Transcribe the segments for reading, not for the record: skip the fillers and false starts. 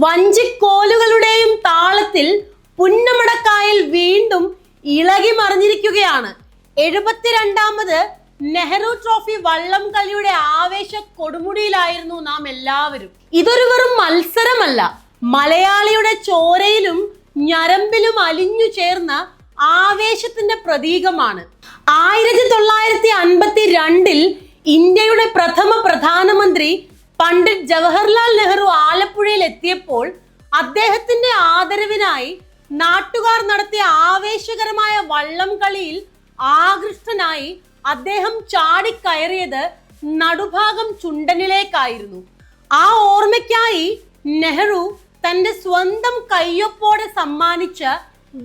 വഞ്ചിക്കോലുകളുടെയും താളത്തിൽ പുന്നമടക്കായൽ വീണ്ടും ഇളകി മറിഞ്ഞിരിക്കുകയാണ്. 72ാമത് നെഹ്റു ട്രോഫി വള്ളം കളിയുടെ ആവേശ കൊടുമുടിയിലായിരുന്നു നാം എല്ലാവരും. ഇതൊരു വെറും മത്സരമല്ല, മലയാളിയുടെ ചോരയിലും ഞരമ്പിലും അലിഞ്ഞു ചേർന്ന ആവേശത്തിന്റെ പ്രതീകമാണ്. 1952 ഇന്ത്യയുടെ പ്രഥമ പ്രധാനമന്ത്രി പണ്ഡിറ്റ് ജവഹർലാൽ നെഹ്റു ആലപ്പുഴയിൽ എത്തിയപ്പോൾ അദ്ദേഹത്തിന്റെ ആദരവിനായി നാട്ടുകാർ നടത്തിയ ആവേശകരമായ വള്ളം കളിയിൽ ആകൃഷ്ടനായി അദ്ദേഹം ചാടിക്കയറിയത് നടുഭാഗം ചുണ്ടനിലേക്കായിരുന്നു. ആ ഓർമ്മയ്ക്കായി നെഹ്റു തന്റെ സ്വന്തം കയ്യൊപ്പോടെ സമ്മാനിച്ച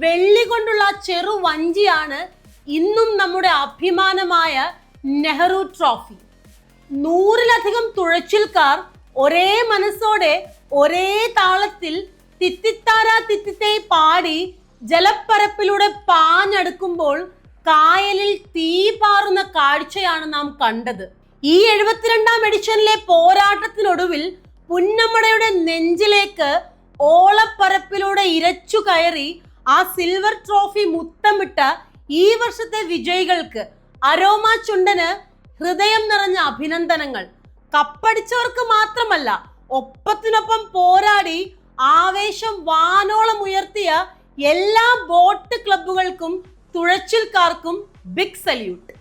വെള്ളി കൊണ്ടുള്ള ചെറു വഞ്ചിയാണ് ഇന്നും നമ്മുടെ അഭിമാനമായ നെഹ്റു ട്രോഫി. 100-ലധികം തുഴച്ചിൽക്കാർ ഒരേ മനസ്സോടെ ഒരേ താളത്തിൽ തിത്തിത്താരാ തിത്തിത്തേ പാടി ജലപ്പരപ്പിലൂടെ പാഞ്ഞടുക്കുമ്പോൾ കായലിൽ തീ പാറുന്ന കാഴ്ചയാണ് നാം കണ്ടത്. ഈ 72ാം എഡിഷനിലെ പോരാട്ടത്തിനൊടുവിൽ പുന്നമടയുടെ നെഞ്ചിലേക്ക് ഓളപ്പരപ്പിലൂടെ ഇരച്ചു കയറി ആ സിൽവർ ട്രോഫി മുത്തമിട്ട ഈ വർഷത്തെ വിജയികൾക്ക് അരോമ ചുണ്ടന് ഹൃദയം നിറഞ്ഞ അഭിനന്ദനങ്ങൾ. കപ്പടിച്ചവർക്ക് മാത്രമല്ല, ഒപ്പത്തിനൊപ്പം പോരാടി ആവേശം വാനോളം ഉയർത്തിയ എല്ലാ ബോട്ട് ക്ലബ്ബുകൾക്കും തുഴച്ചിൽക്കാർക്കും ബിഗ് സല്യൂട്ട്.